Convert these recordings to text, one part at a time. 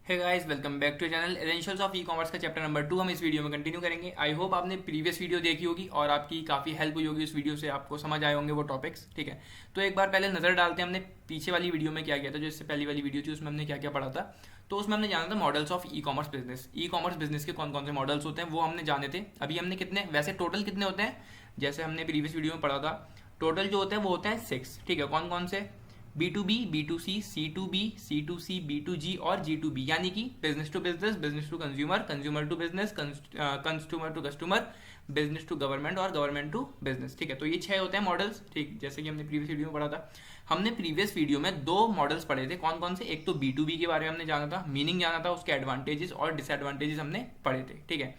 Hey guys, welcome back to channel essentials of e commerce का chapter number 2 हम इस video में continue करेंगे। आई होप आपने प्रीवियस वीडियो देखी होगी और आपकी काफ़ी हेल्प हुई होगी। उस वीडियो से आपको समझ आए होंगे वो टॉपिक्स। ठीक है, तो एक बार पहले नज़र डालते हैं हमने पीछे वाली वीडियो में क्या किया था। जो इससे पहली वाली वीडियो थी उसमें हमने क्या क्या पढ़ा था। तो उसमें हमने जाना था models of e commerce business. E commerce business के कौन कौन से मॉडल्स होते हैं वो हमने जाने थे। अभी हमने कितने, वैसे टोटल कितने होते हैं, जैसे हमने प्रीवियस वीडियो में पढ़ा था, टोटल जो होते हैं वो होते हैं 6। ठीक है, कौन कौन से? B2B, B2C, C2B, C2C, B2G और G2B, यानी कि business to business, business to consumer, consumer to business, consumer to customer, business to government और गवर्नमेंट टू बिजनेस। ठीक है, तो ये 6 होते हैं मॉडल्स। ठीक, जैसे कि हमने प्रीवियस वीडियो में पढ़ा था। हमने प्रीवियस वीडियो में 2 मॉडल्स पढ़े थे। कौन कौन से? एक तो B2B के बारे में हमने जाना था, मीनिंग जाना था, उसके एडवांटेजेस और डिसएडवांटेजेस हमने पढ़े थे। ठीक है,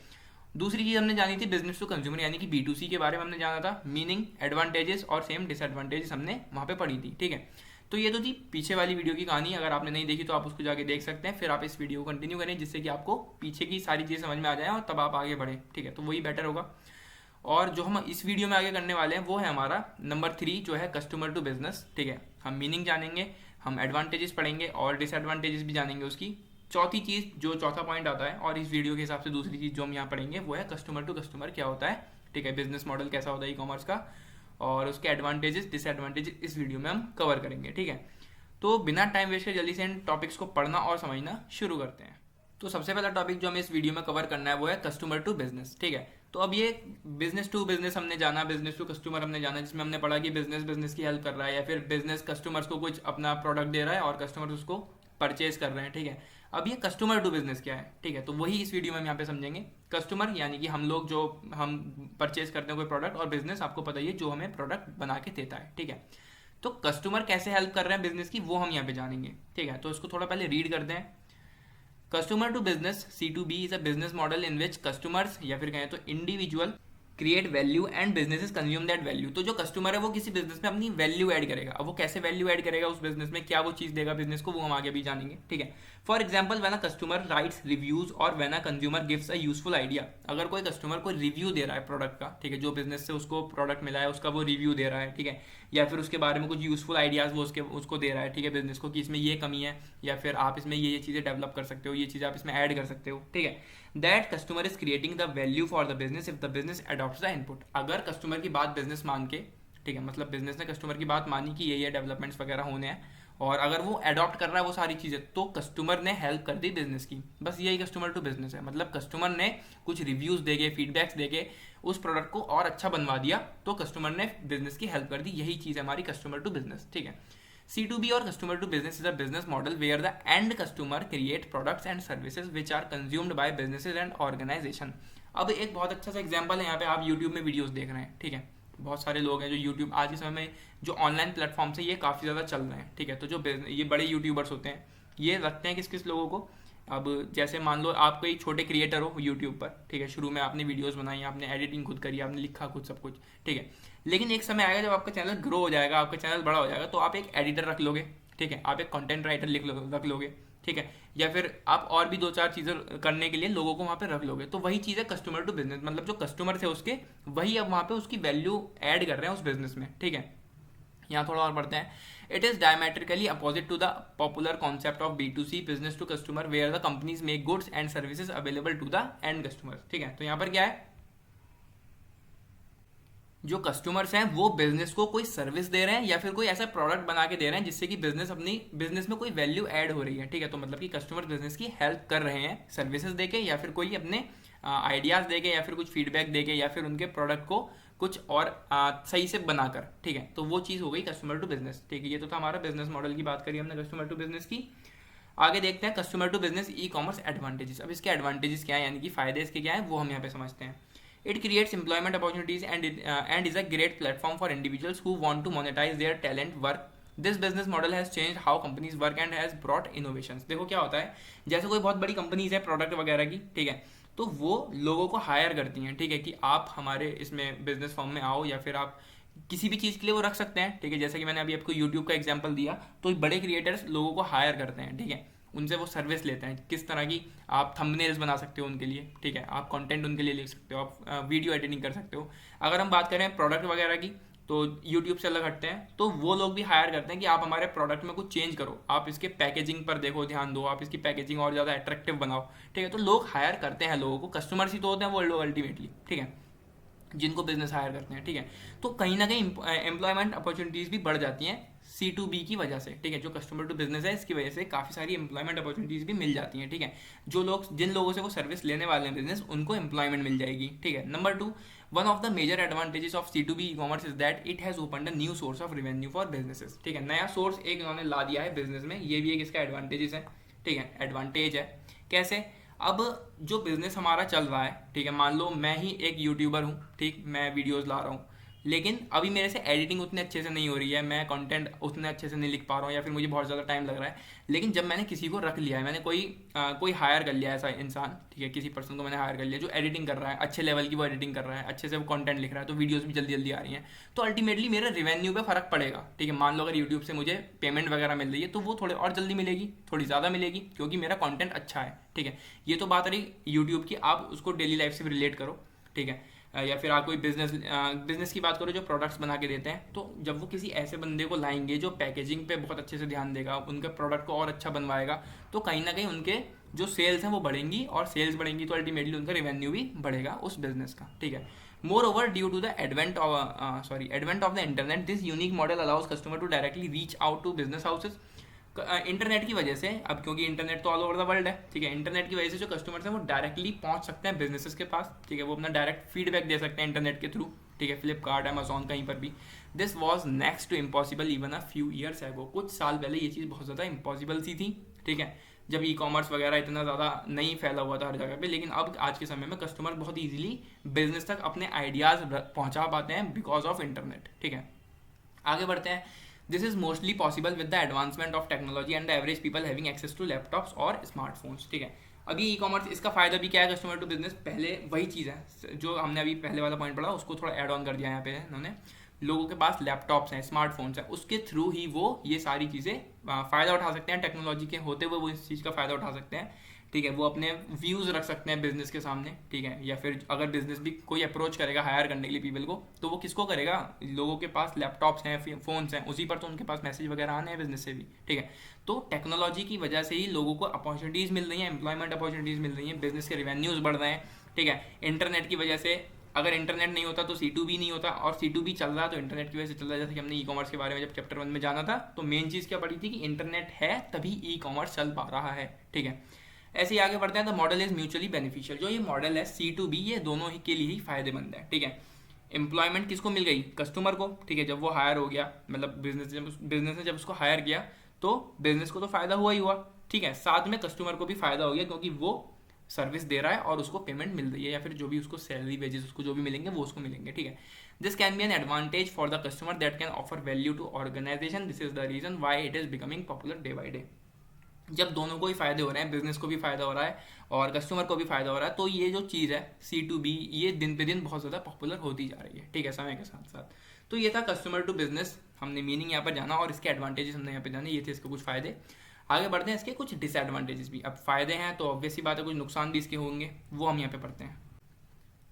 दूसरी चीज हमने जानी थी बिजनेस टू कंज्यूमर, यानी कि B2C के बारे में हमने जाना था, मीनिंग, एडवांटेजेस और सेम डिसएडवांटेजेस हमने वहां पे पढ़ी थी। ठीक है, तो ये तो थी पीछे वाली वीडियो की कहानी। अगर आपने नहीं देखी तो आप उसको जाके देख सकते हैं, फिर आप इस वीडियो को कंटिन्यू करें जिससे कि आपको पीछे की सारी चीज़ें समझ में आ जाए और तब आप आगे बढ़े। ठीक है, तो वही बेटर होगा। और जो हम इस वीडियो में आगे करने वाले हैं वो है हमारा नंबर 3, जो है कस्टमर टू बिजनेस। ठीक है, हम मीनिंग जानेंगे, हम एडवांटेजेस पढ़ेंगे और डिसएडवांटेजेस भी जानेंगे उसकी। चौथी चीज़, जो चौथा पॉइंट आता है और इस वीडियो के हिसाब से दूसरी चीज़ जो हम यहाँ पढ़ेंगे वो है कस्टमर टू कस्टमर क्या होता है। ठीक है, बिजनेस मॉडल कैसा होता है ई कॉमर्स का, और उसके एडवांटेजेस डिसएडवांटेजेस इस वीडियो में हम कवर करेंगे। ठीक है, तो बिना टाइम वेस्ट के जल्दी से इन टॉपिक्स को पढ़ना और समझना शुरू करते हैं। तो सबसे पहला टॉपिक जो हमें इस वीडियो में कवर करना है वो है कस्टमर टू बिजनेस। ठीक है, तो अब ये बिजनेस टू बिजनेस हमने जाना, बिजनेस टू कस्टमर हमने जाना, जिसमें हमने पढ़ा कि बिजनेस बिजनेस की हेल्प कर रहा है या फिर बिजनेस कस्टमर्स को कुछ अपना प्रोडक्ट दे रहा है और कस्टमर उसको परचेज कर रहे हैं। ठीक है, अब ये कस्टमर टू बिजनेस क्या है? ठीक है, तो वही इस वीडियो में हम यहाँ पे समझेंगे। कस्टमर यानी कि हम लोग जो हम परचेज करते हैं कोई प्रोडक्ट, और बिजनेस आपको पता ही है जो हमें प्रोडक्ट बना के देता है। ठीक है, तो कस्टमर कैसे हेल्प कर रहे हैं बिजनेस की वो हम यहाँ पे जानेंगे। ठीक है, तो इसको थोड़ा पहले रीड करते हैं। Customer to business C2B is a business model in which customers, या फिर कहें तो individual, create value and businesses consume that value. तो जो कस्टमर है वो किसी बिजनेस में अपनी वैल्यू ऐड करेगा। अब वो कैसे वैल्यू ऐड करेगा उस बिजनेस में, क्या वो चीज देगा बिजनेस को, वो हम आगे भी जानेंगे। ठीक है, for example when a customer writes reviews और when a consumer gives a useful idea. अगर कोई कस्टमर को रिव्यू दे रहा है प्रोडक्ट का, ठीक है, जो बिजनेस से उसको प्रोडक्ट मिला है उसका वो रिव्यू दे रहा है। ठीक है, या फिर उसके बारे में कुछ यूजफुल आइडियाज वो उसको दे रहा है। ठीक है, बिजनेस को कि इसमें ये कमी है या फिर आप इसमें ये चीज़ें डेवलप कर सकते हो, ये चीज़ें आप इसमें ऐड कर सकते हो। ठीक है, that customer is creating the value for the business if the business adopts the input. अगर कस्टमर की बात बिजनेस मान के, ठीक है, मतलब बिजनेस ने कस्टमर की बात मानी कि ये डेवलपमेंट्स वगैरह होने हैं और अगर वो अडॉप्ट कर रहा है वो सारी चीज़ें, तो कस्टमर ने हेल्प कर दी बिजनेस की। बस यही कस्टमर टू बिजनेस है। मतलब कस्टमर ने कुछ रिव्यूज देके, फीडबैक्स देके उस प्रोडक्ट को और अच्छा बनवा दिया, तो कस्टमर ने बिजनेस की हेल्प कर दी। यही चीज़ है हमारी कस्टमर टू बिजनेस। ठीक है, C2B और customer to business is a business model where the end customer create products and services which are consumed by businesses and organization. अब एक बहुत अच्छा सा एग्जांपल है, यहाँ पे आप यूट्यूब में वीडियोस देख रहे हैं। ठीक है, बहुत सारे लोग हैं जो यूट्यूब आज के समय में जो ऑनलाइन प्लेटफॉर्म से ये काफ़ी ज़्यादा चल रहे हैं। ठीक है, तो जो ये बड़े यूट्यूबर्स होते हैं ये रखते हैं किस किस लोगों को। अब जैसे मान लो आप कोई छोटे क्रिएटर हो यूट्यूब पर, ठीक है, शुरू में आपने वीडियोस बनाई, आपने एडिटिंग खुद करी, आपने लिखा खुद सब कुछ। ठीक है, लेकिन एक समय आएगा जब आपका चैनल ग्रो हो जाएगा, आपका चैनल बड़ा हो जाएगा, तो आप एक एडिटर रख लोगे। ठीक है, आप एक कंटेंट राइटर रख लोगे। ठीक है, या फिर आप और भी 2-4 चीज़ें करने के लिए लोगों को वहाँ पे रख लोगे। तो वही चीज़ है कस्टमर टू बिजनेस, मतलब जो कस्टमर थे उसके, वही अब वहाँ पे उसकी वैल्यू ऐड कर रहे हैं उस बिजनेस में। ठीक है, यहाँ थोड़ा और पढ़ते हैं। It is diametrically opposite to the popular concept of B2C, business to customer, where the companies make goods and services available to the end customer. ठीक है, तो यहाँ पर क्या है, जो कस्टमर्स हैं वो बिजनेस को कोई सर्विस दे रहे हैं या फिर कोई ऐसा प्रोडक्ट बना के दे रहे हैं जिससे कि बिजनेस अपनी बिजनेस में कोई वैल्यू ऐड हो रही है। ठीक है, तो मतलब कि कस्टमर बिजनेस की हेल्प कर रहे हैं सर्विसेज देके या फिर कोई अपने आइडियाज देके या फिर कुछ फीडबैक देके या फिर उनके प्रोडक्ट को कुछ और सही से बनाकर। ठीक है, तो वो चीज़ हो गई कस्टमर टू बिजनेस। ठीक है, ये तो था हमारा बिजनेस मॉडल की बात करी हमने कस्टमर टू बिजनेस की। आगे देखते हैं customer to business e commerce advantages. अब इसके एडवांटेजेस क्या है, यानी कि फायदे इसके क्या है वो हम यहाँ पे समझते हैं। It creates employment opportunities and is a great platform for individuals who want to monetize their talent work. This business model has changed how companies work and has brought innovations. देखो क्या होता है, जैसे कोई बहुत बड़ी कंपनीज है product वगैरह की, ठीक है, तो वो लोगों को हायर करती हैं। ठीक है, कि आप हमारे इसमें बिजनेस फॉर्म में आओ, या फिर आप किसी भी चीज़ के लिए वो रख सकते हैं। ठीक है, जैसे कि मैंने अभी आपको यूट्यूब का एग्जाम्पल दिया, तो बड़े क्रिएटर्स लोगों को हायर करते हैं। ठीक है, उनसे वो सर्विस लेते हैं किस तरह की, आप थंबनेल्स बना सकते हो उनके लिए। ठीक है, आप कंटेंट उनके लिए लिख सकते हो, आप वीडियो एडिटिंग कर सकते हो। अगर हम बात करें प्रोडक्ट वगैरह की, तो यूट्यूब से अलग हटते हैं, तो वो लोग भी हायर करते हैं कि आप हमारे प्रोडक्ट में कुछ चेंज करो, आप इसके पैकेजिंग पर देखो, ध्यान दो, आप इसकी पैकेजिंग और ज़्यादा अट्रैक्टिव बनाओ, ठीक है। तो लोग हायर करते हैं लोगों को, कस्टमर्स ही तो होते हैं वो लोग अल्टीमेटली, ठीक है, जिनको बिजनेस हायर करते हैं, ठीक है। तो कहीं ना कहीं एम्प्लॉयमेंट अपॉर्चुनिटीज़ भी बढ़ जाती हैं C2B की वजह से, ठीक है। जो कस्टमर टू बिजनेस है इसकी वजह से काफ़ी सारी एम्प्लॉयमेंट अपॉर्चुनिटीज़ भी मिल जाती हैं, ठीक है। जो लोग, जिन लोगों से वो सर्विस लेने वाले हैं बिजनेस, उनको एम्प्लॉयमेंट मिल जाएगी, ठीक है। Number 2, one of the major advantages of C2B e-commerce is that it has open a new source of revenue for businesses, ठीक है। नया सोर्स एक इन्होंने ला दिया है बिजनेस में, ये भी एक इसका एडवांटेजेस है, ठीक है, एडवांटेज है। कैसे? अब जो बिजनेस हमारा चल रहा है, ठीक है, मान लो मैं ही एक यूट्यूबर हूँ, ठीक, मैं वीडियोस ला रहा हूँ, लेकिन अभी मेरे से एडिटिंग उतने अच्छे से नहीं हो रही है, मैं कंटेंट उतने अच्छे से नहीं लिख पा रहा हूँ, या फिर मुझे बहुत ज़्यादा टाइम लग रहा है। लेकिन जब मैंने किसी को रख लिया है, मैंने कोई हायर कर लिया ऐसा इंसान, ठीक है, किसी पर्सन को मैंने हायर कर लिया जो एडिटिंग कर रहा है, अच्छे लेवल की वो एडिटिंग कर रहा है, अच्छे से वो कंटेंट लिख रहा है, तो वीडियोस भी जल्दी जल्दी आ रही हैं, तो अल्टीमेटली मेरे रेवेन्यू पे फर्क पड़ेगा, ठीक है। मान लो अगर यूट्यूब से मुझे पेमेंट वगैरह मिल रही है, तो वो थोड़े और जल्दी मिलेगी, थोड़ी ज़्यादा मिलेगी, क्योंकि मेरा कंटेंट अच्छा है, ठीक है। ये तो बात रही यूट्यूब की, आप उसको डेली लाइफ से भी रिलेट करो, ठीक है। या फिर आप कोई बिजनेस की बात करो जो प्रोडक्ट्स बना के देते हैं, तो जब वो किसी ऐसे बंदे को लाएंगे जो पैकेजिंग पे बहुत अच्छे से ध्यान देगा, उनके प्रोडक्ट को और अच्छा बनवाएगा, तो कहीं ना कहीं उनके जो सेल्स हैं वो बढ़ेंगी, और सेल्स बढ़ेंगी तो अल्टीमेटली उनका रेवेन्यू भी बढ़ेगा उस बिजनेस का, ठीक है। Moreover, due to the advent of the internet, this unique model allows customer to directly reach out to business houses. Internet की वजह से, अब क्योंकि इंटरनेट तो ऑल ओवर द वर्ल्ड है, ठीक है, इंटरनेट की वजह से जो कस्टमर्स हैं वो डायरेक्टली पहुंच सकते हैं बिजनेसेस के पास, ठीक है, वो अपना डायरेक्ट फीडबैक दे सकते हैं इंटरनेट के थ्रू, ठीक है, फ्लिपकार्ट, अमेजॉन, कहीं पर भी। This was next to impossible even a few years ago, कुछ साल पहले ये चीज़ बहुत ज़्यादा इम्पॉसिबल सी थी, ठीक है, जब ई-कॉमर्स वगैरह इतना ज़्यादा नहीं फैला हुआ था हर जगह पे। लेकिन अब आज के समय में कस्टमर बहुत ईजिली बिजनेस तक अपने आइडियाज़ पहुंचा पाते हैं बिकॉज ऑफ इंटरनेट, ठीक है। आगे बढ़ते हैं। This is mostly possible with the advancement of technology and the average people having access to laptops और स्मार्टफोन्स, ठीक है। अभी ई कॉमर्स, इसका फायदा भी क्या है कस्टमर टू बिजनेस? पहले वही चीज़ है जो हमने अभी पहले वाला पॉइंट पढ़ा, उसको थोड़ा ऐड ऑन कर दिया यहाँ पे इन्होंने। लोगों के पास लैपटॉप्स हैं, स्मार्टफोन्स हैं, उसके थ्रू ही वो ये सारी चीज़ें फ़ायदा उठा सकते हैं, टेक्नोलॉजी के होते हुए वो इस चीज़ का फ़ायदा उठा सकते हैं, ठीक है। वो अपने व्यूज़ रख सकते हैं बिजनेस के सामने, ठीक है। या फिर अगर बिजनेस भी कोई अप्रोच करेगा हायर करने के लिए पीपल को, तो वो किसको करेगा? लोगों के पास लैपटॉप्स हैं, फ़ोन्स हैं, उसी पर तो उनके पास मैसेज वगैरह आने हैं बिजनेस से भी, ठीक है। तो टेक्नोलॉजी की वजह से ही लोगों को अपॉर्चुनिटीज़ मिल रही हैं, एम्प्लॉयमेंट अपॉर्चुनिटीज़ मिल रही हैं, बिजनेस के रेवेन्यूज़ बढ़ रहे हैं, ठीक है। इंटरनेट की वजह से, अगर इंटरनेट नहीं होता तो C2B नहीं होता, और C2B चल रहा है तो इंटरनेट की वजह से चल रहा है। जैसे कि हमने ई कॉमर्स के बारे में जब चैप्टर 1 में जाना था, तो मेन चीज़ क्या पड़ी थी कि इंटरनेट है तभी ई कॉमर्स चल पा रहा है, ठीक है। ऐसे ही आगे बढ़ते हैं। The model is mutually beneficial. जो ये मॉडल है C2B, ये दोनों ही के लिए ही फायदेमंद है, ठीक है। एम्प्लॉयमेंट किसको मिल गई? कस्टमर को, ठीक है। जब वो हायर हो गया, मतलब बिजनेस ने जब उसको हायर किया, तो बिजनेस को तो फायदा हुआ ही हुआ, ठीक है। साथ में कस्टमर को भी फायदा हो गया, क्योंकि वो सर्विस दे रहा है और उसको पेमेंट मिल रही है, या फिर जो भी उसको सैलरी वेजेस उसको जो भी मिलेंगे वो उसको मिलेंगे, ठीक है। This can be an advantage for the customer that can offer value to organization. This is the reason why it is becoming popular day by day. जब दोनों को ही फायदे हो रहे हैं, बिजनेस को भी फायदा हो रहा है और कस्टमर को भी फायदा हो रहा है, तो ये जो चीज़ है C2B, ये दिन पे दिन बहुत ज़्यादा पॉपुलर होती जा रही है, ठीक है, समय के साथ साथ। तो ये था कस्टमर टू बिजनेस, हमने मीनिंग यहाँ पर जाना और इसके एडवांटेजेस हमने यहाँ पे जाने, ये थे इसके कुछ फायदे। आगे बढ़ते हैं, इसके कुछ डिसएडवांटेजेस भी। अब फायदे हैं तो ऑब्वियस सी बात है कुछ नुकसान भी इसके होंगे, वो हम यहाँ पे पढ़ते हैं।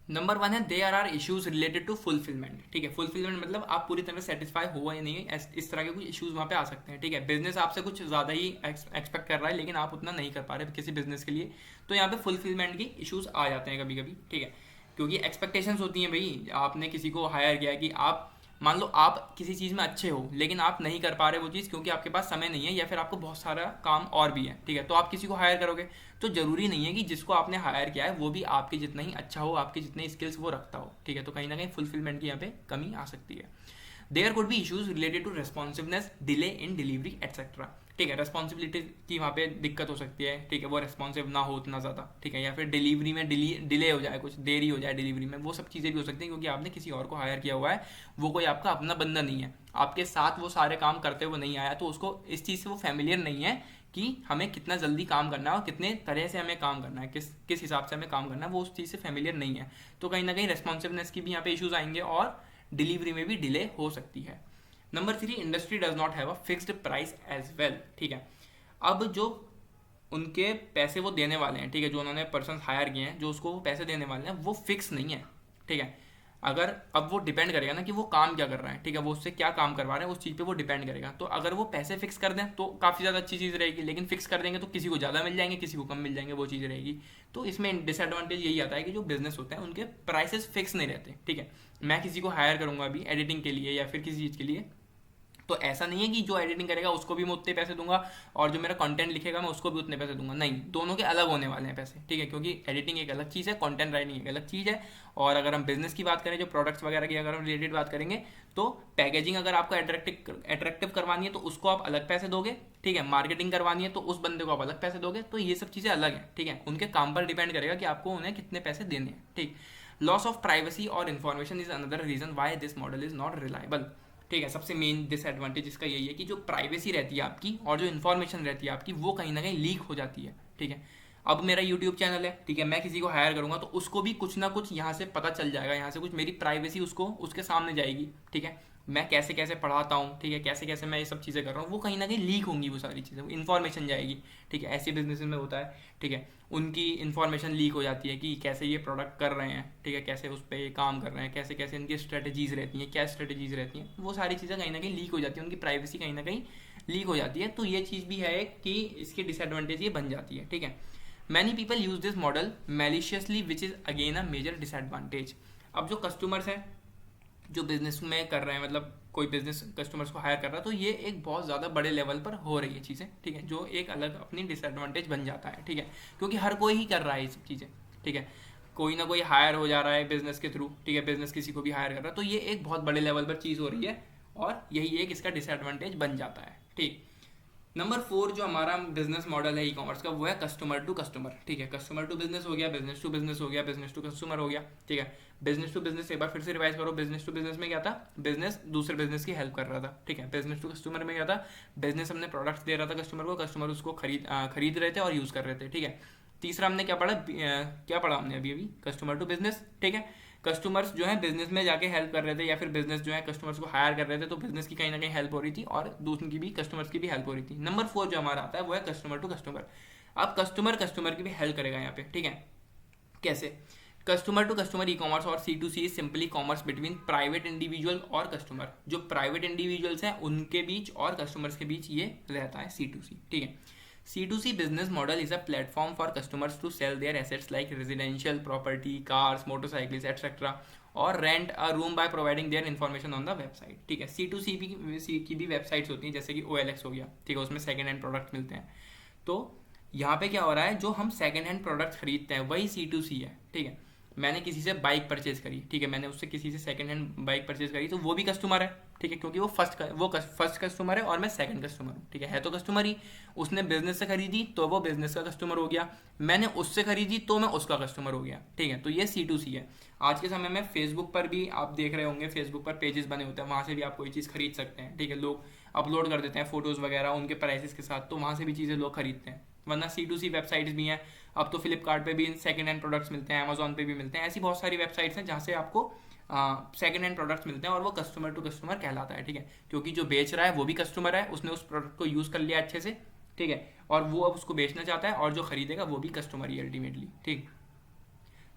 नंबर 1 है there are issues related to fulfilment, ठीक है। फुलफिलमेंट मतलब आप पूरी तरह सेटिस्फाई हुआ या नहीं, इस तरह के कुछ इश्यूज वहाँ पे आ सकते हैं, ठीक है। बिजनेस आपसे कुछ ज़्यादा ही एक्सपेक्ट कर रहा है, लेकिन आप उतना नहीं कर पा रहे किसी बिजनेस के लिए, तो यहाँ पे फुलफिलमेंट की इश्यूज आ जाते हैं कभी कभी, ठीक है। क्योंकि एक्सपेक्टेशंस होती हैं भाई, आपने किसी को हायर किया कि आप, मान लो आप किसी चीज़ में अच्छे हो, लेकिन आप नहीं कर पा रहे वो चीज़ क्योंकि आपके पास समय नहीं है, या फिर आपको बहुत सारा काम और भी है, ठीक है। तो आप किसी को हायर करोगे, तो जरूरी नहीं है कि जिसको आपने हायर किया है वो भी आपके जितना ही अच्छा हो, आपके जितने स्किल्स वो रखता हो, ठीक है। तो कहीं ना कहीं फुलफिलमेंट की यहाँ पे कमी आ सकती है। There could be issues related to responsiveness, delay in delivery etcetera, ठीक है। रेस्पॉन्सिबिलिटी की वहाँ पे दिक्कत हो सकती है, ठीक है, वो रेस्पॉन्सिव ना हो उतना ज़्यादा, ठीक है। या फिर डिलीवरी में डिले हो जाए, कुछ देरी हो जाए डिलीवरी में, वो सब चीज़ें भी हो सकती हैं, क्योंकि आपने किसी और को हायर किया हुआ है, वो कोई आपका अपना बंदा नहीं है, आपके साथ वो सारे काम करते हुए नहीं आया, तो उसको इस चीज़ से वो फैमिलियर नहीं है कि हमें कितना जल्दी काम करना है और कितने तरह से हमें काम करना है, किस हिसाब से हमें काम करना है, वो उस चीज़ से फैमिलियर नहीं है। तो कहीं ना कहीं रेस्पॉन्सिवनेस की भी यहाँ पे इशूज़ आएंगे और डिलीवरी में भी डिले हो सकती है। Number 3, industry does not have a fixed price as well, ठीक है। अब जो उनके पैसे वो देने वाले हैं, ठीक है, जो उन्होंने पर्सन हायर किए हैं, जो उसको वो पैसे देने वाले हैं, वो फिक्स नहीं है, ठीक है। अगर अब वो डिपेंड करेगा ना कि वो काम क्या कर रहा है, ठीक है, वो उससे क्या काम करवा रहे हैं, उस चीज़ पे वो डिपेंड करेगा। तो अगर वो पैसे फिक्स कर दें तो काफ़ी ज़्यादा अच्छी चीज़ रहेगी, लेकिन फिक्स कर देंगे तो किसी को ज़्यादा मिल जाएंगे, किसी को कम मिल जाएंगे, वो चीज़ रहेगी। तो इसमें डिसएडवांटेज यही आता है कि जो बिजनेस होते हैं उनके प्राइसेस फिक्स नहीं रहते, ठीक है। मैं किसी को हायर करूंगा अभी एडिटिंग के लिए या फिर किसी चीज़ के लिए, तो ऐसा नहीं है कि जो एडिटिंग करेगा उसको भी मैं उतने पैसे दूंगा और जो मेरा कंटेंट लिखेगा मैं उसको भी उतने पैसे दूंगा, नहीं, दोनों के अलग होने वाले हैं पैसे, ठीक है, क्योंकि एडिटिंग एक अलग चीज़ है, कंटेंट राइटिंग एक अलग चीज़ है। और अगर हम बिजनेस की बात करें, जो प्रोडक्ट्स वगैरह की अगर हम रिलेटेड बात करेंगे, तो पैकेजिंग अगर आपको अट्रैक्टिव करवानी है तो उसको आप अलग पैसे दोगे, ठीक है, मार्केटिंग करवानी है तो उस बंदे को आप अलग पैसे दोगे। तो ये सब चीज़ें अलग हैं, ठीक है, उनके काम पर डिपेंड करेगा कि आपको उन्हें कितने पैसे देने हैं, ठीक। लॉस ऑफ प्राइवेसी और information is another reason why this model is not reliable, ठीक है। सबसे मेन डिसएडवांटेज इसका यही है कि जो प्राइवेसी रहती है आपकी और जो इन्फॉर्मेशन रहती है आपकी, वो कहीं ना कहीं लीक हो जाती है, ठीक है। अब मेरा यूट्यूब चैनल है, ठीक है, मैं किसी को हायर करूंगा तो उसको भी कुछ ना कुछ यहाँ से पता चल जाएगा, यहाँ से कुछ मेरी प्राइवेसी उसको उसके सामने जाएगी, ठीक है। मैं कैसे कैसे पढ़ाता हूँ, ठीक है, कैसे कैसे मैं ये सब चीज़ें कर रहा हूँ, वो कहीं ना कहीं लीक होंगी, वो सारी चीज़ें, इन्फॉर्मेशन जाएगी, ठीक है। ऐसे बिजनेस में होता है, ठीक है, उनकी इन्फॉर्मेशन लीक हो जाती है कि कैसे ये प्रोडक्ट कर रहे हैं, ठीक है, कैसे उस पर काम कर रहे हैं, कैसे कैसे इनकी स्ट्रेटजीज रहती हैं, क्या स्ट्रेटजीज रहती हैं, वो सारी चीज़ें कहीं ना कहीं लीक हो जाती है, उनकी प्राइवेसी कहीं ना कहीं लीक हो जाती है। तो ये चीज़ भी है कि इसकी डिसएडवांटेज ये बन जाती है, ठीक है। Many people use this model maliciously which is again a major disadvantage. अब जो कस्टमर्स हैं जो बिजनेस में कर रहे हैं, मतलब कोई बिजनेस कस्टमर्स को हायर कर रहा है, तो ये एक बहुत ज़्यादा बड़े लेवल पर हो रही है चीज़ें, ठीक है, जो एक अलग अपनी डिसएडवांटेज बन जाता है, ठीक है, क्योंकि हर कोई ही कर रहा है ये सब चीज़ें, ठीक है, कोई ना कोई हायर हो जा रहा है बिजनेस के थ्रू, ठीक है, बिजनेस किसी को भी हायर कर रहा है, तो ये एक बहुत बड़े लेवल पर चीज़ हो रही है और यही एक इसका डिसएडवांटेज बन जाता है, ठीक। नंबर 4 जो हमारा बिजनेस मॉडल है ई कॉमर्स का, वो है कस्टमर टू कस्टमर, ठीक है, कस्टमर टू बिजनेस हो गया, बिजनेस टू बिजनेस हो गया, बिजनेस टू कस्टमर हो गया, ठीक है। बिजनेस टू बिजनेस एक बार फिर से रिवाइज करो, बिजनेस टू बिजनेस में क्या था, बिजनेस दूसरे बिजनेस की हेल्प कर रहा था, ठीक है। बिजनेस टू कस्टमर में क्या था, बिजनेस हमने प्रोडक्ट्स दे रहा था कस्टमर को, कस्टमर उसको खरीद रहे थे और यूज़ कर रहे थे, ठीक है। तीसरा हमने क्या पढ़ा हमने अभी कस्टमर टू बिजनेस, ठीक है, कस्टमर्स जो है बिजनेस में जाके हेल्प कर रहे थे, या फिर बिजनेस जो है कस्टमर्स को हायर कर रहे थे, तो बिजनेस की कहीं ना कहीं हेल्प हो रही थी और दूसरों की भी, कस्टमर्स की भी हेल्प हो रही थी। नंबर 4 जो हमारा आता है वो है कस्टमर टू कस्टमर। अब कस्टमर की भी हेल्प करेगा यहाँ पे, ठीक है, कैसे, customer to customer e commerce और C2C is simply commerce between private individual और कस्टमर। जो प्राइवेट इंडिविजुअल्स हैं उनके बीच और कस्टमर्स के बीच ये रहता है C2C, ठीक है। C2C business model is a platform for customers to sell their assets like residential property, cars, motorcycles, etc. और rent a room by providing their information on the website, ठीक है। C2C की भी वेबसाइट्स होती हैं, जैसे कि OLX हो गया, ठीक है, उसमें सेकेंड हैंड प्रोडक्ट मिलते हैं। तो यहाँ पे क्या हो रहा है, जो हम सेकेंड हैंड प्रोडक्ट खरीदते हैं वही C2C है, ठीक है। मैंने किसी से बाइक परचेज करी, ठीक है, मैंने उससे किसी से सेकंड हैंड बाइक परचेज करी, तो वो भी कस्टमर है, ठीक है, क्योंकि वो फर्स्ट कस्टमर है और मैं सेकंड कस्टमर हूँ, ठीक है तो कस्टमर ही। उसने बिजनेस से खरीदी तो वो बिजनेस का कस्टमर हो गया, मैंने उससे खरीदी तो मैं उसका कस्टमर हो गया, ठीक है। तो ये C2C है। आज के समय में फेसबुक पर भी आप देख रहे होंगे, फेसबुक पर पेजेस बने होते हैं, वहाँ से भी आप कोई चीज़ खरीद सकते हैं, ठीक है, लोग अपलोड कर देते हैं फोटोज़ वगैरह उनके प्राइसेस के साथ, तो वहाँ से भी चीज़ें लोग खरीदते हैं। वरना C2C वेबसाइट्स भी हैं, अब तो फ्लिपकार्ट पे भी सेकंड हैंड प्रोडक्ट्स मिलते हैं, अमेजोन पे भी मिलते हैं, ऐसी बहुत सारी वेबसाइट्स हैं जहाँ से आपको सेकंड हैंड प्रोडक्ट्स मिलते हैं और वो कस्टमर टू कस्टमर कहलाता है, ठीक है, क्योंकि जो बेच रहा है वो भी कस्टमर है, उसने उस प्रोडक्ट को यूज़ कर लिया अच्छे से, ठीक है, और वो अब उसको बेचना चाहता है, और जो खरीदेगा वो भी कस्टमर ही अल्टीमेटली, ठीक।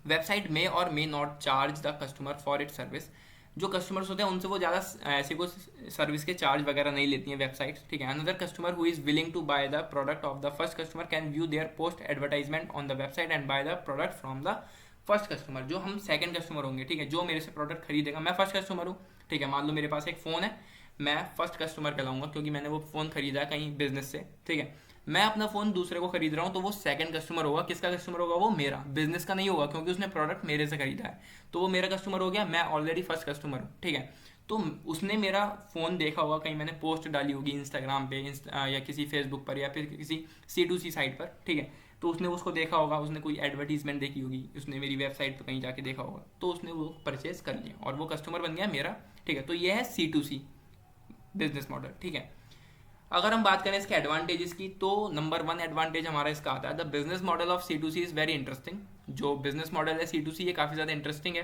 वेबसाइट में और may not charge the customer for it service. जो कस्टमर्स होते हैं उनसे वो ज़्यादा ऐसे कुछ सर्विस के चार्ज वगैरह नहीं लेती हैं वेबसाइट्स, ठीक है। Another customer who is willing to buy the product of the first customer can view their post advertisement on the website and buy the product from the first customer. जो हम second customer होंगे, ठीक है, जो मेरे से product खरीदेगा, मैं फर्स्ट कस्टमर हूँ, ठीक है, मान लो मेरे पास एक फ़ोन है, मैं फर्स्ट कस्टमर कहलाऊंगा क्योंकि मैंने वो फ़ोन खरीदा कहीं बिजनेस से, ठीक है। मैं अपना फ़ोन दूसरे को खरीद रहा हूँ तो वो सेकंड कस्टमर होगा। किसका कस्टमर होगा? वो मेरा, बिजनेस का नहीं होगा, क्योंकि उसने प्रोडक्ट मेरे से खरीदा है, तो वो मेरा कस्टमर हो गया, मैं ऑलरेडी फर्स्ट कस्टमर हूँ, ठीक है। तो उसने मेरा फ़ोन देखा होगा, कहीं मैंने पोस्ट डाली होगी इंस्टाग्राम पे या किसी फेसबुक पर या फिर किसी C2C साइट पर, ठीक है, तो उसने उसको देखा होगा, उसने कोई एडवर्टीजमेंट देखी होगी, उसने मेरी वेबसाइट पर कहीं जाके देखा होगा, तो उसने वो परचेज कर लिया और वो कस्टमर बन गया मेरा, ठीक है। तो ये है C2C बिजनेस मॉडल, ठीक है। अगर हम बात करें इसके एडवांटेजेस की, तो नंबर 1 एडवांटेज हमारा इसका आता है, the business model of C2C is very interesting. जो बिजनेस मॉडल है C2C ये काफ़ी ज़्यादा इंटरेस्टिंग है।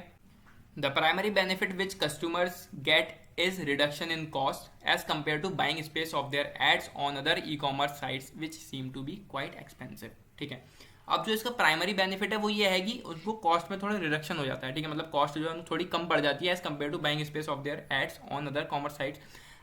The primary benefit which customers gate is reduction in cost as compared to buying space of their ads on other e-commerce sites which seem to be quite expensive, ठीक है। अब जो इसका प्राइमरी बेनिफिट है वो ये है कि उसको कॉस्ट में थोड़ा रिडक्शन हो जाता है, ठीक है, मतलब कॉस्ट जो है थोड़ी कम पड़ जाती है as compare to buying space of their ads on other commerce sites.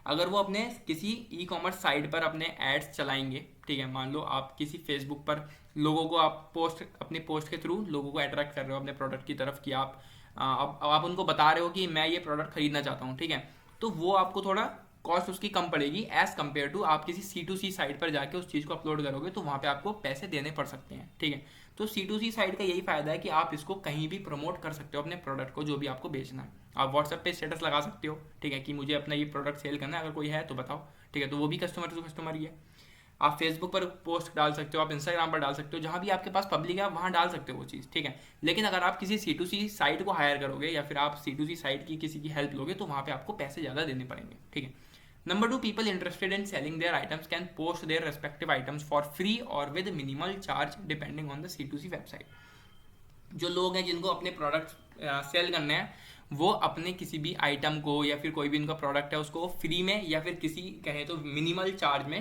अगर वो अपने किसी ई कॉमर्स साइट पर अपने एड्स चलाएंगे, ठीक है, मान लो आप किसी फेसबुक पर लोगों को आप अपनी पोस्ट के थ्रू लोगों को अट्रैक्ट कर रहे हो अपने प्रोडक्ट की तरफ कि आप उनको बता रहे हो कि मैं ये प्रोडक्ट खरीदना चाहता हूँ, ठीक है, तो वो आपको थोड़ा कॉस्ट उसकी कम पड़ेगी एज कम्पेयर टू आप किसी C2C साइट पर जाके उस चीज़ को अपलोड करोगे तो वहाँ पे आपको पैसे देने पड़ सकते हैं, ठीक है। तो C2C साइट का यही फायदा है कि आप इसको कहीं भी प्रमोट कर सकते हो अपने प्रोडक्ट को, जो भी आपको बेचना है। आप व्हाट्सएप पे स्टेटस लगा सकते हो, ठीक है, कि मुझे अपना ये प्रोडक्ट सेल करना है, अगर कोई है तो बताओ, ठीक है, तो वो भी कस्टमर टू कस्टमर ही है। आप फेसबुक पर पोस्ट डाल सकते हो, आप इंस्टाग्राम पर डाल सकते हो, जहाँ भी आपके पास पब्लिक है आप वहाँ डाल सकते हो वो चीज़, ठीक है। लेकिन अगर आप किसी C2C साइट को हायर करोगे या फिर आप C2C साइट की किसी की हेल्प लोगे तो वहाँ पे आपको पैसे ज़्यादा देने पड़ेंगे, ठीक है। Number 2, people interested in selling their items can post their respective items for free or with minimal charge depending on the C2C website. जो लोग हैं जिनको अपने प्रोडक्ट सेल करने हैं वो अपने किसी भी आइटम को या फिर कोई भी उनका प्रोडक्ट है उसको फ्री में या फिर किसी कहें तो मिनिमल चार्ज में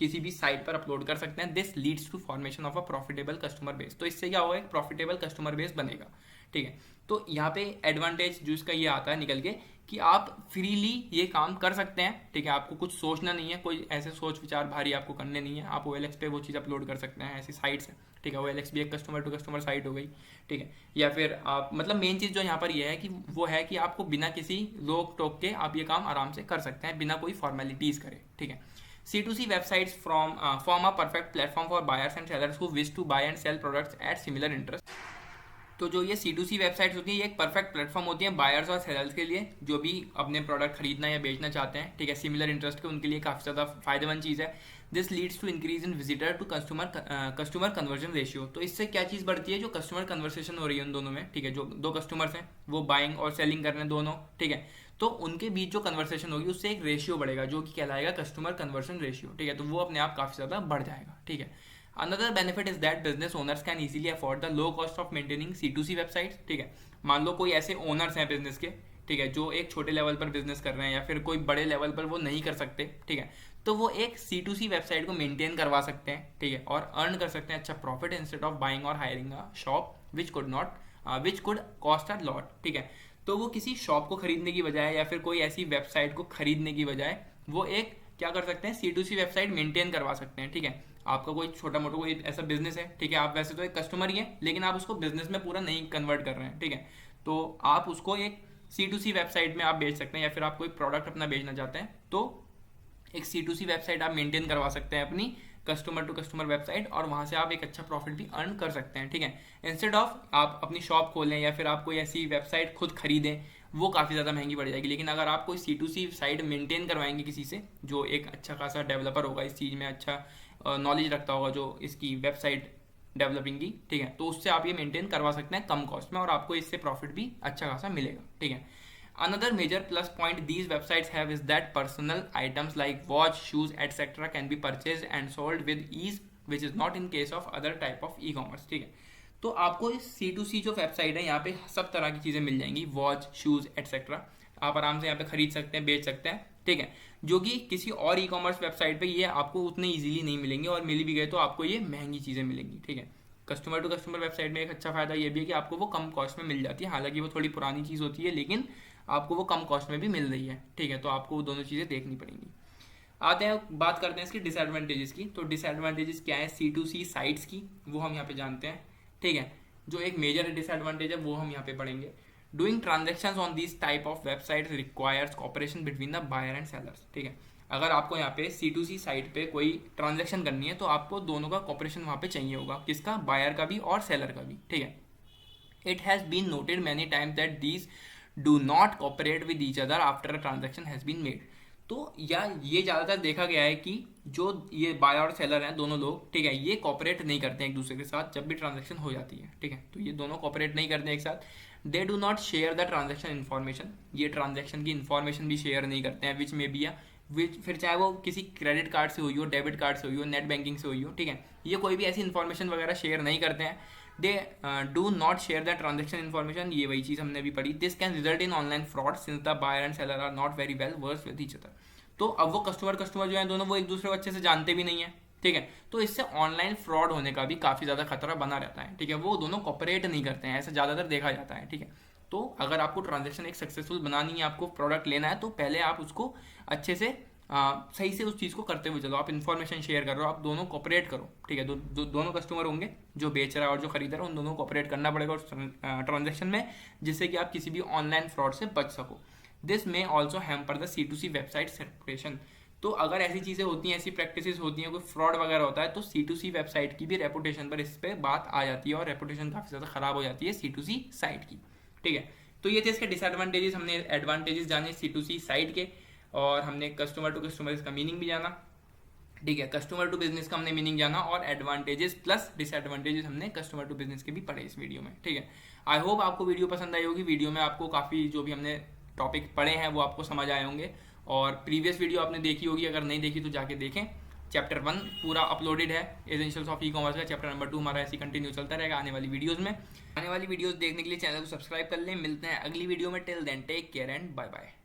किसी भी साइट पर अपलोड कर सकते हैं। This leads to formation of a profitable customer base. तो इससे क्या होगा, एक प्रॉफिटेबल कस्टमर बेस बनेगा, ठीक है। तो यहाँ पे एडवांटेज जो इसका ये आता है निकल के कि आप फ्रीली ये काम कर सकते हैं, ठीक है, आपको कुछ सोचना नहीं है, कोई ऐसे सोच विचार भारी आपको करने नहीं है। आप OLX पे वो चीज़ अपलोड कर सकते हैं, ऐसी साइट्स है, ठीक है। OLX भी एक कस्टमर टू कस्टमर साइट हो गई, ठीक है। या फिर आप मतलब मेन चीज़ जो यहाँ पर ये है कि वो है कि आपको बिना किसी रोक टोक के आप ये काम आराम से कर सकते हैं बिना कोई फॉर्मेलिटीज़ करे, ठीक है। C2C websites form a perfect platform for buyers and sellers who wish to buy and sell products at similar interest. तो जो ये C2C वेबसाइट्स होती है ये एक परफेक्ट प्लेटफॉर्म होती है बायर्स और सेलर्स के लिए जो भी अपने प्रोडक्ट खरीदना या बेचना चाहते हैं, ठीक है, सिमिलर इंटरेस्ट के, उनके लिए काफ़ी ज़्यादा फायदेमंद चीज़ है। This leads to increase in visitor to customer conversion ratio. तो इससे क्या चीज़ बढ़ती है, जो कस्टमर कन्वर्सेशन हो रही है उन दोनों में, ठीक है, जो दो कस्टमर्स हैं वो बाइंग और सेलिंग कर रहे हैं दोनों, ठीक है, तो उनके बीच जो कन्वर्सेशन होगी उससे एक रेशियो बढ़ेगा जो कि कहलाएगा कस्टमर कन्वर्जन रेशियो, ठीक है, तो वो अपने आप काफ़ी ज़्यादा बढ़ जाएगा, ठीक है। Another benefit is that business owners can easily afford the low cost of maintaining C2C websites, ठीक है। मान लो कोई ऐसे ओनर्स हैं बिजनेस के, ठीक है, जो एक छोटे लेवल पर बिजनेस कर रहे हैं या फिर कोई बड़े लेवल पर वो नहीं कर सकते, ठीक है, तो वो एक C2C वेबसाइट को मेंटेन करवा सकते हैं, ठीक है, और अर्न कर सकते हैं अच्छा प्रॉफिट इंस्टेड ऑफ बाइंग और hiring a shop which could cost a lot, ठीक है। तो वो किसी शॉप को खरीदने की बजाय या फिर कोई ऐसी वेबसाइट को खरीदने की बजाय वो एक क्या कर सकते हैं, C2C वेबसाइट मेंटेन करवा सकते हैं, ठीक है। आपका कोई छोटा मोटा कोई ऐसा बिजनेस है, ठीक है, आप वैसे तो एक कस्टमर ही है लेकिन आप उसको बिजनेस में पूरा नहीं कन्वर्ट कर रहे हैं, ठीक है, तो आप उसको एक C2C वेबसाइट में आप बेच सकते हैं या फिर आप कोई प्रोडक्ट अपना बेचना चाहते हैं तो एक C2C वेबसाइट आप मेंटेन करवा सकते हैं अपनी कस्टमर टू कस्टमर वेबसाइट और वहाँ से आप एक अच्छा प्रॉफिट भी अर्न कर सकते हैं, ठीक है। इंस्टेड ऑफ आप अपनी शॉप खोलें या फिर आप कोई ऐसी वेबसाइट खुद खरीदें, वो काफ़ी ज़्यादा महंगी पड़ जाएगी। लेकिन अगर आप कोई C2C साइट मेंटेन करवाएंगे किसी से जो एक अच्छा खासा डेवलपर होगा, इस चीज़ में अच्छा नॉलेज रखता होगा जो इसकी वेबसाइट डेवलपिंग की, ठीक है, तो उससे आप ये मेंटेन करवा सकते हैं कम कॉस्ट में और आपको इससे प्रॉफिट भी अच्छा खासा मिलेगा, ठीक है। Another major plus point these websites have is that personal items like watch, shoes, etc. can be purchased and sold with ease, which is not in case of other type of e-commerce, ठीक है। तो आपको इस C2C जो website है यहाँ पे सब तरह की चीज़ें मिल जाएंगी, वॉच, शूज़ एटसेट्रा, आप आराम से यहाँ पे खरीद सकते हैं, बेच सकते हैं, ठीक है, जो कि किसी और ई कॉमर्स वेबसाइट पे ये आपको उतने ईजिली नहीं मिलेंगे और मिल भी गए तो आपको ये महंगी चीज़ें मिलेंगी, ठीक है। कस्टमर टू कस्टमर वेबसाइट में एक अच्छा फायदा ये भी है कि आपको वो कम कॉस्ट में मिल जाती है, हालांकि वो थोड़ी पुरानी चीज़ होती है लेकिन आपको वो कम कॉस्ट में भी मिल रही है, ठीक है, तो आपको वो दोनों चीज़ें देखनी पड़ेंगी। आते हैं बात करते हैं इसकी डिसएडवांटेजेस की। तो डिसएडवांटेजेस क्या है C2C साइट्स की, वो हम यहाँ पे जानते हैं, ठीक है। जो एक मेजर डिसएडवांटेज है वो हम यहाँ पे पढ़ेंगे। Doing transactions on this type of website requires cooperation between the buyer and sellers, ठीक है। अगर आपको यहाँ पे C2C साइट पे कोई ट्रांजेक्शन करनी है तो आपको दोनों का कॉपरेशन वहाँ पे चाहिए होगा, किसका, बायर का भी और सेलर का भी, ठीक है। It has been noted many times that these do not cooperate with each other after a transaction has been made. तो या ये ज़्यादातर देखा गया है कि जो ये बायर और सेलर हैं दोनों लोग, ठीक है, ये कॉपरेट नहीं करते हैं एक दूसरे के साथ जब भी ट्रांजेक्शन हो जाती है, ठीक है, तो ये दोनों कॉपरेट नहीं करते हैं एक साथ। दे do not share the transaction information, ये ट्रांजेक्शन की इन्फॉर्मेशन भी शेयर नहीं करते हैं, विच में भी या फिर चाहे वो किसी क्रेडिट कार्ड से हुई हो, डेबिट कार्ड से हुई हो, नेट बैंकिंग से हुई हो, ठीक है, ये कोई भी ऐसी इन्फॉर्मेशन वगैरह शेयर नहीं करते हैं। They do not share the transaction information, ये वही चीज़ हमने भी पढ़ी। This can result in online fraud since the buyer and seller are not very well versed with each other. तो अब वो कस्टमर जो है दोनों वो एक दूसरे को अच्छे से जानते भी नहीं है, ठीक है। तो इससे ऑनलाइन फ्रॉड होने का भी काफ़ी ज़्यादा खतरा बना रहता है, ठीक है। वो दोनों कॉपरेट नहीं करते हैं, ऐसा ज़्यादातर देखा जाता है, ठीक है। तो अगर आपको ट्रांजेक्शन एक सक्सेसफुल बनानी है, आपको प्रोडक्ट लेना है, तो पहले आप उसको अच्छे से सही से उस चीज़ को करते हुए चलो। आप इन्फॉर्मेशन शेयर कर रहे हो, आप दोनों कॉपरेट करो, ठीक है। दोनों कस्टमर होंगे, जो बेच रहा है और जो खरीद रहा है, उन दोनों को कॉपरेट करना पड़ेगा उस ट्रांजेक्शन में, जिससे कि आप किसी भी ऑनलाइन फ्रॉड से बच सको। दिस में also hamper the C2C website separation. तो अगर ऐसी चीज़ें होती हैं, ऐसी प्रैक्टिसेस होती हैं, कोई फ्रॉड वगैरह होता है, तो C2C वेबसाइट की भी रेपुटेशन पर इस पर बात आ जाती है और रेपुटेशन काफ़ी ज़्यादा खराब हो जाती है C2C साइट की, ठीक है। तो ये थे इसके डिसएडवांटेजेस, हमने एडवांटेजेस जाने C2C साइट के, और हमने कस्टमर टू कस्टमर इसका मीनिंग भी जाना, ठीक है। कस्टमर टू बिजनेस का हमने मीनिंग जाना, और एडवांटेजेस प्लस डिसएडवांटेजेस हमने कस्टमर टू बिजनेस के भी पढ़े इस वीडियो में, ठीक है। आई होप आपको वीडियो पसंद आई होगी। वीडियो में आपको काफ़ी जो भी हमने टॉपिक पढ़े हैं वो आपको समझ आए होंगे, और प्रीवियस वीडियो आपने देखी होगी, अगर नहीं देखी तो जाके देखें। चैप्टर 1 पूरा अपलोडेड है, एसेंशियल्स ऑफ ई कॉमर्स का। चैप्टर नंबर 2 हमारा ऐसे कंटिन्यू चलता रहेगा आने वाली वीडियोस में। आने वाली वीडियोस देखने के लिए चैनल को सब्सक्राइब कर लें। मिलते हैं अगली वीडियो में। Till then take care and bye bye.